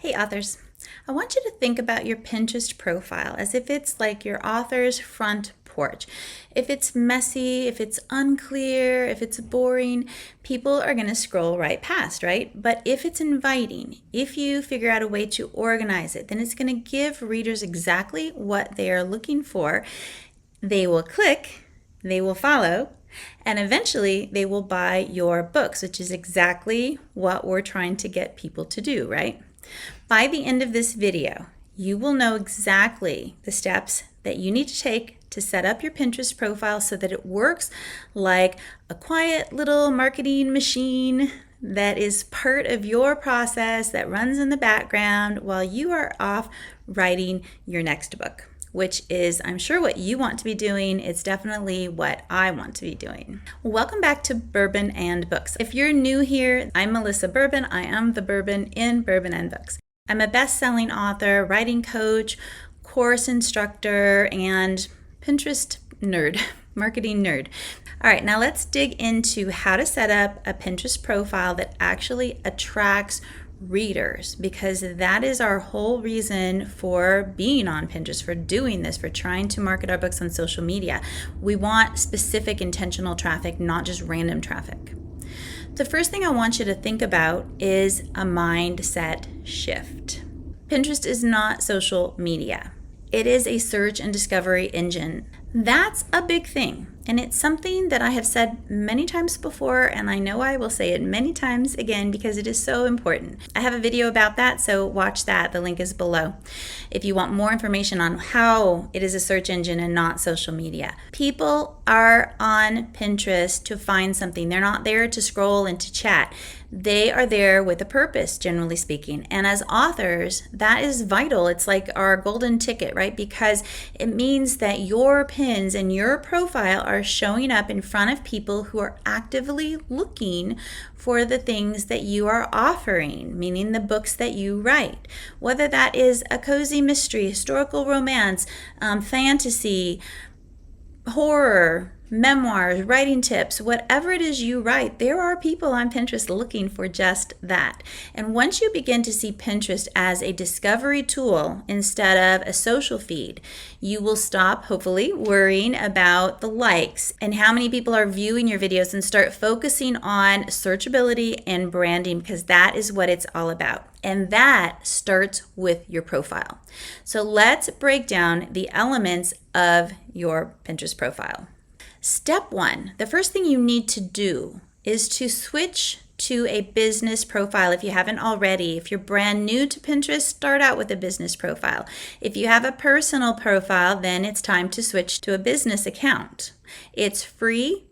Hey authors, I want you to think about your Pinterest profile as if it's like your author's front porch. If it's messy, if it's unclear, if it's boring, people are going to scroll right past, right? But if it's inviting, if you figure out a way to organize it, then it's going to give readers exactly what they are looking for. They will click, they will follow, and eventually they will buy your books, which is exactly what we're trying to get people to do, right? By the end of this video, you will know exactly the steps that you need to take to set up your Pinterest profile so that it works like a quiet little marketing machine that is part of your process that runs in the background while you are off writing your next book, which is, I'm sure, what you want to be doing. It's definitely what I want to be doing. Welcome back to Bourbon and Books. If you're new here, I'm Melissa Bourbon. I am the Bourbon in Bourbon and Books. I'm a best-selling author, writing coach, course instructor, and Pinterest nerd, marketing nerd. All right, now let's dig into how to set up a Pinterest profile that actually attracts readers, because that is our whole reason for being on Pinterest, for doing this, for trying to market our books on social media. We want specific intentional traffic, not just random traffic. The first thing I want you to think about is a mindset shift. Pinterest is not social media. It is a search and discovery engine. That's a big thing. And it's something that I have said many times before, and I know I will say it many times again because it is so important. I have a video about that, so watch that. The link is below if you want more information on how it is a search engine and not social media. People are on Pinterest to find something. They're not there to scroll and to chat. They are there with a purpose, generally speaking. And as authors, that is vital. It's like our golden ticket, right? Because it means that your pins and your profile are showing up in front of people who are actively looking for the things that you are offering, meaning the books that you write. Whether that is a cozy mystery, historical romance, fantasy, horror, memoirs, writing tips, whatever it is you write, there are people on Pinterest looking for just that. And once you begin to see Pinterest as a discovery tool instead of a social feed, you will stop, hopefully, worrying about the likes and how many people are viewing your videos and start focusing on searchability and branding, because that is what it's all about. And that starts with your profile. So let's break down the elements of your Pinterest profile. Step one, the first thing you need to do is to switch to a business profile if you haven't already. If you're brand new to Pinterest, start out with a business profile. If you have a personal profile, then it's time to switch to a business account. It's free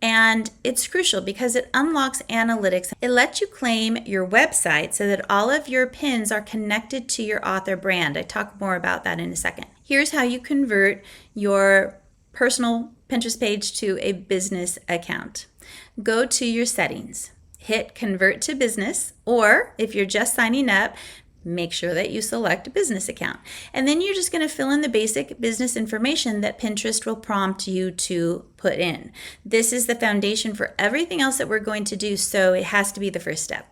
and it's crucial because it unlocks analytics. It lets you claim your website so that all of your pins are connected to your author brand. I talk more about that in a second. Here's how you convert your personal Pinterest page to a business account. Go to your settings, hit convert to business, or if you're just signing up, make sure that you select a business account. And then you're just going to fill in the basic business information that Pinterest will prompt you to put in. This is the foundation for everything else that we're going to do, so it has to be the first step.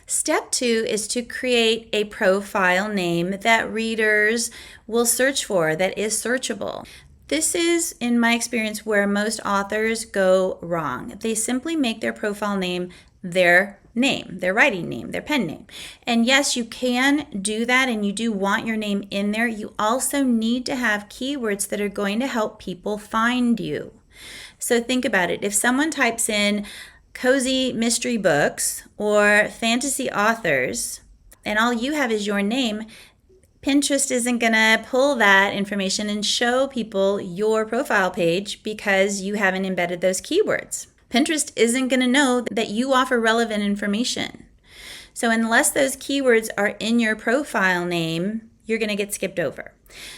Step two is to create a profile name that readers will search for, that is searchable. This is, in my experience, where most authors go wrong. They simply make their profile name, their writing name, their pen name. And yes, you can do that, and you do want your name in there. You also need to have keywords that are going to help people find you. So think about it. If someone types in cozy mystery books or fantasy authors, and all you have is your name, Pinterest isn't going to pull that information and show people your profile page because you haven't embedded those keywords. Pinterest isn't going to know that you offer relevant information. So unless those keywords are in your profile name, you're going to get skipped over.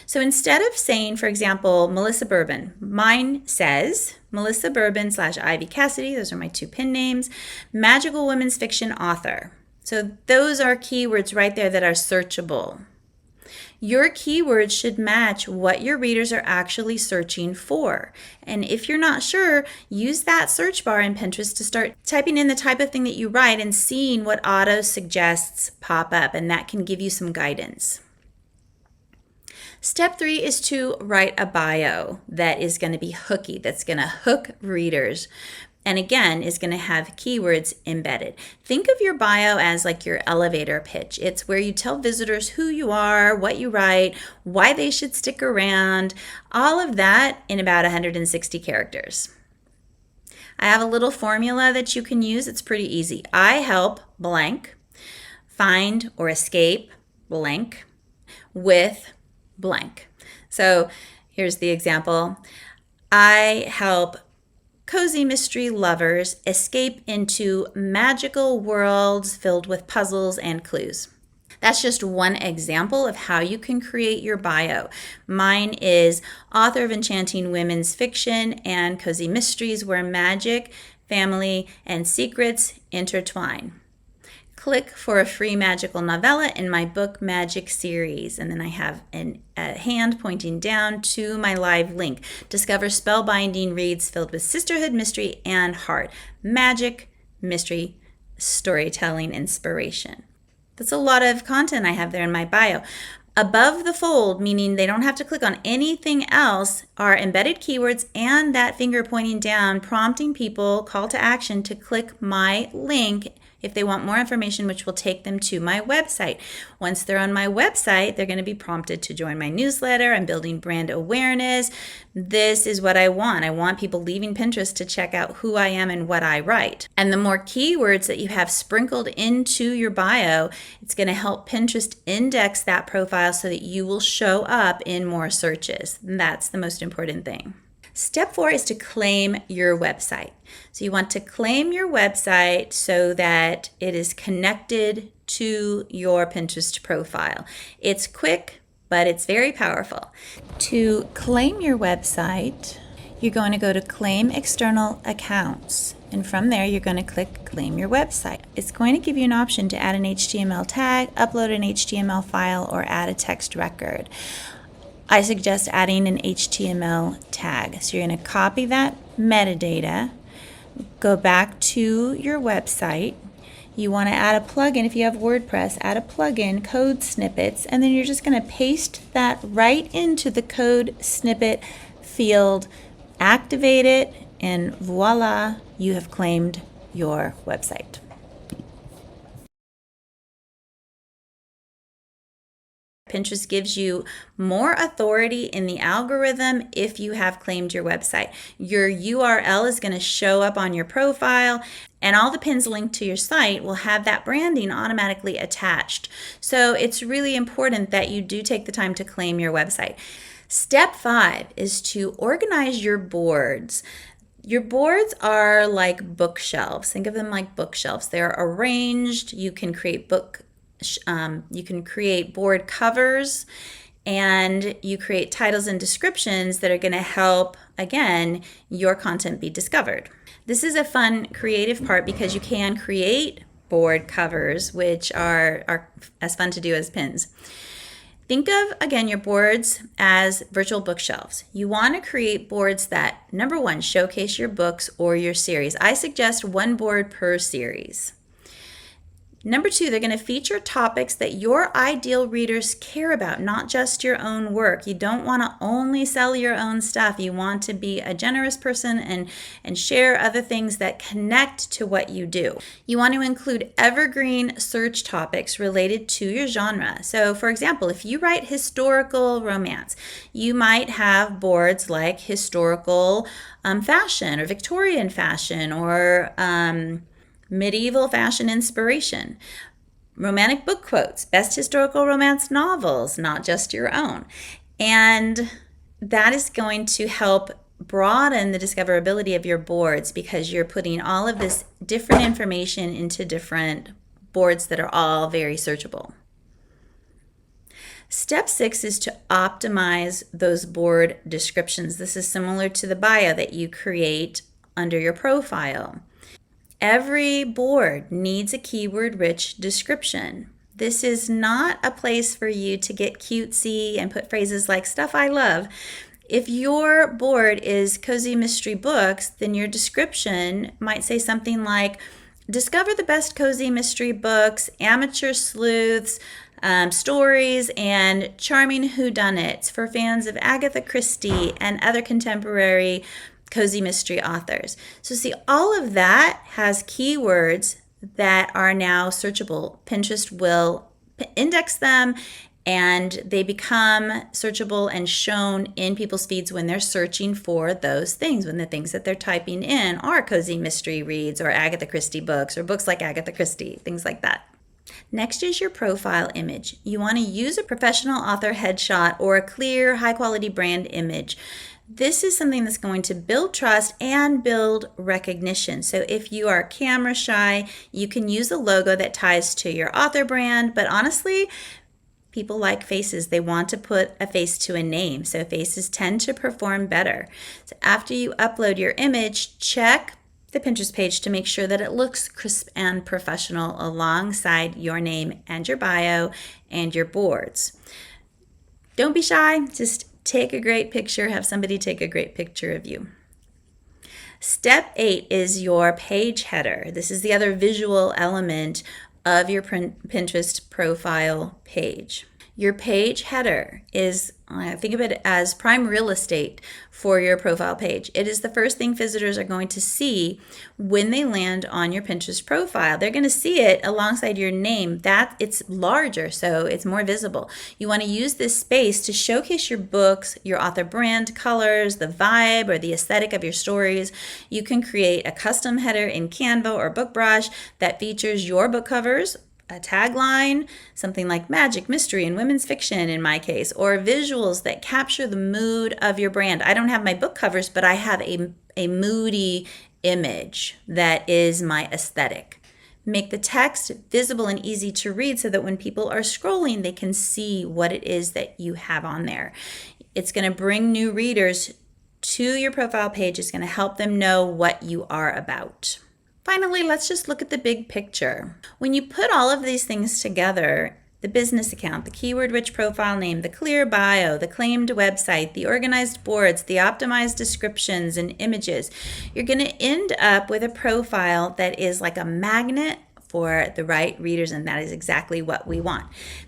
So instead of saying, for example, Melissa Bourbon, mine says Melissa Bourbon / Ivy Cassidy. Those are my two pin names. Magical women's fiction author. So those are keywords right there that are searchable. Your keywords should match what your readers are actually searching for. And if you're not sure, use that search bar in Pinterest to start typing in the type of thing that you write and seeing what auto suggests pop up, and that can give you some guidance. Step 3 is to write a bio that is going to be hooky, that's going to hook readers. And again, is going to have keywords embedded. Think of your bio as like your elevator pitch. It's where you tell visitors who you are, what you write, why they should stick around, all of that in about 160 characters. I have a little formula that you can use. It's pretty easy. I help blank find or escape blank with blank. So here's the example. I help cozy mystery lovers escape into magical worlds filled with puzzles and clues. That's just one example of how you can create your bio. Mine is author of enchanting women's fiction and cozy mysteries where magic, family, and secrets intertwine. Click for a free magical novella in my book magic series. And then I have a hand pointing down to my live link. Discover spellbinding reads filled with sisterhood, mystery, and heart. Magic, mystery, storytelling, inspiration. That's a lot of content I have there in my bio. Above the fold, meaning they don't have to click on anything else, are embedded keywords and that finger pointing down, prompting people, call to action, to click my link if they want more information, which will take them to my website. Once they're on my website, they're going to be prompted to join my newsletter. I'm building brand awareness. This is what I want. I want people leaving Pinterest to check out who I am and what I write. And the more keywords that you have sprinkled into your bio, it's going to help Pinterest index that profile so that you will show up in more searches. And that's the most important thing. Step 4 is to claim your website. So you want to claim your website so that it is connected to your Pinterest profile. It's quick, but it's very powerful. To claim your website, you're going to go to Claim External Accounts. And from there, you're going to click Claim Your Website. It's going to give you an option to add an HTML tag, upload an HTML file, or add a text record. I suggest adding an HTML tag. So you're going to copy that metadata, go back to your website. You want to add a plugin. If you have WordPress, add a plugin, code snippets, and then you're just going to paste that right into the code snippet field, activate it, and voila, you have claimed your website. Pinterest gives you more authority in the algorithm if you have claimed your website. Your URL is going to show up on your profile, and all the pins linked to your site will have that branding automatically attached. So it's really important that you do take the time to claim your website. Step 5 is to organize your boards. Your boards are like bookshelves. Think of them like bookshelves. They're arranged. You can create board covers, and you create titles and descriptions that are going to help, again, your content be discovered. This is a fun, creative part because you can create board covers, which are as fun to do as pins. Think of, again, your boards as virtual bookshelves. You want to create boards that, number one, showcase your books or your series. I suggest one board per series. Number 2, they're going to feature topics that your ideal readers care about, not just your own work. You don't want to only sell your own stuff. You want to be a generous person and share other things that connect to what you do. You want to include evergreen search topics related to your genre. So, for example, if you write historical romance, you might have boards like historical fashion or Victorian fashion or medieval fashion inspiration, romantic book quotes, best historical romance novels, not just your own. And that is going to help broaden the discoverability of your boards because you're putting all of this different information into different boards that are all very searchable. Step 6 is to optimize those board descriptions. This is similar to the bio that you create under your profile. Every board needs a keyword-rich description. This is not a place for you to get cutesy and put phrases like stuff I love. If your board is cozy mystery books, then your description might say something like, discover the best cozy mystery books, amateur sleuths, stories, and charming whodunits for fans of Agatha Christie and other contemporary cozy mystery authors. So see, all of that has keywords that are now searchable. Pinterest will index them and they become searchable and shown in people's feeds when they're searching for those things, when the things that they're typing in are cozy mystery reads or Agatha Christie books or books like Agatha Christie, things like that. Next is your profile image. You want to use a professional author headshot or a clear, high-quality brand image. This is something that's going to build trust and build recognition. So if you are camera shy, you can use a logo that ties to your author brand, but honestly, people like faces. They want to put a face to a name, so faces tend to perform better. So after you upload your image, check the Pinterest page to make sure that it looks crisp and professional alongside your name and your bio and your boards. Don't be shy, just take a great picture, have somebody take a great picture of you. Step 8 is your page header. This is the other visual element of your Pinterest profile page. Your page header is, think of it as prime real estate for your profile page. It is the first thing visitors are going to see when they land on your Pinterest profile. They're going to see it alongside your name. That it's larger, so it's more visible. You want to use this space to showcase your books, your author brand, colors, the vibe, or the aesthetic of your stories. You can create a custom header in Canva or BookBrush that features your book covers, a tagline, something like magic, mystery, and women's fiction in my case, or visuals that capture the mood of your brand. I don't have my book covers, but I have a moody image that is my aesthetic. Make the text visible and easy to read so that when people are scrolling, they can see what it is that you have on there. It's going to bring new readers to your profile page. It's going to help them know what you are about. Finally, let's just look at the big picture. When you put all of these things together, the business account, the keyword-rich profile name, the clear bio, the claimed website, the organized boards, the optimized descriptions and images, you're going to end up with a profile that is like a magnet for the right readers, and that is exactly what we want.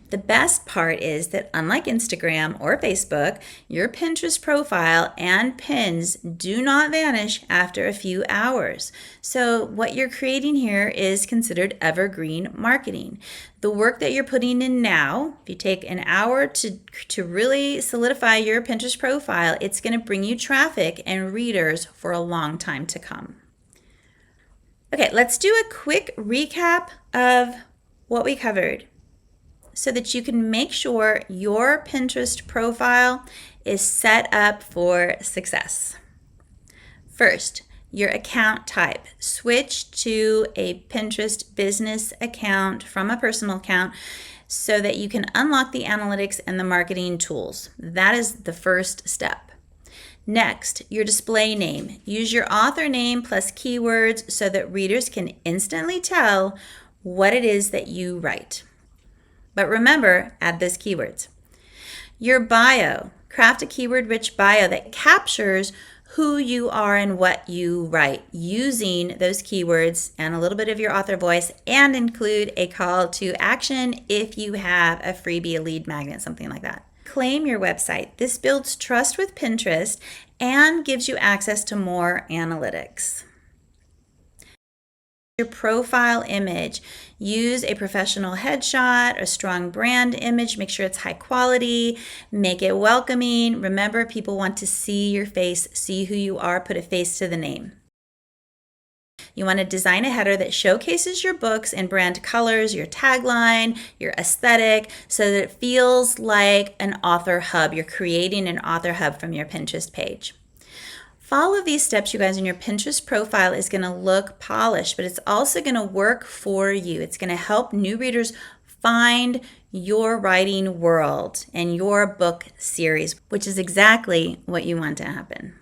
The best part is that unlike Instagram or Facebook, your Pinterest profile and pins do not vanish after a few hours. So what you're creating here is considered evergreen marketing. The work that you're putting in now, if you take an hour to really solidify your Pinterest profile, it's going to bring you traffic and readers for a long time to come. Okay, let's do a quick recap of what we covered so that you can make sure your Pinterest profile is set up for success. First, your account type. Switch to a Pinterest business account from a personal account so that you can unlock the analytics and the marketing tools. That is the first step. Next, your display name. Use your author name plus keywords so that readers can instantly tell what it is that you write. But remember, add those keywords. Your bio. Craft a keyword-rich bio that captures who you are and what you write using those keywords and a little bit of your author voice, and include a call to action if you have a freebie, a lead magnet, something like that. Claim your website. This builds trust with Pinterest and gives you access to more analytics. Your profile image. Use a professional headshot, a strong brand image. Make sure it's high quality. Make it welcoming. Remember, people want to see your face, see who you are, put a face to the name. You want to design a header that showcases your books in brand colors, your tagline, your aesthetic, so that it feels like an author hub. You're creating an author hub from your Pinterest page. Follow these steps, you guys, and your Pinterest profile is going to look polished, but it's also going to work for you. It's going to help new readers find your writing world and your book series, which is exactly what you want to happen.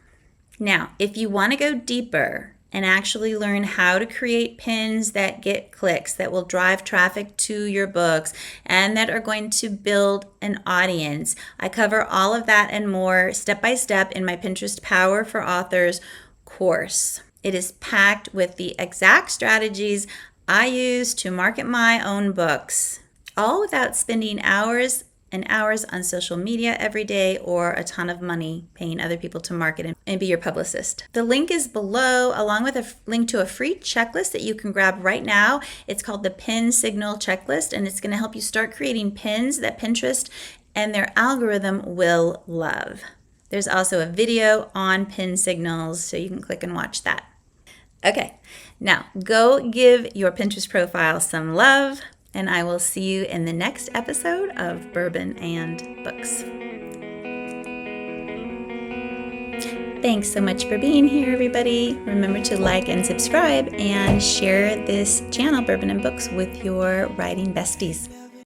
Now, if you want to go deeper and actually learn how to create pins that get clicks, that will drive traffic to your books, and that are going to build an audience. I cover all of that and more step by step in my Pinterest Power for Authors course. It is packed with the exact strategies I use to market my own books, all without spending hours and hours on social media every day or a ton of money paying other people to market and be your publicist. The link is below, along with a link to a free checklist that you can grab right now. It's called the Pin Signal Checklist, and it's going to help you start creating pins that Pinterest and their algorithm will love. There's also a video on pin signals, so you can click and watch that. Okay, now go give your Pinterest profile some love, and I will see you in the next episode of Bourbon and Books. Thanks so much for being here, everybody. Remember to like and subscribe and share this channel, Bourbon and Books, with your writing besties.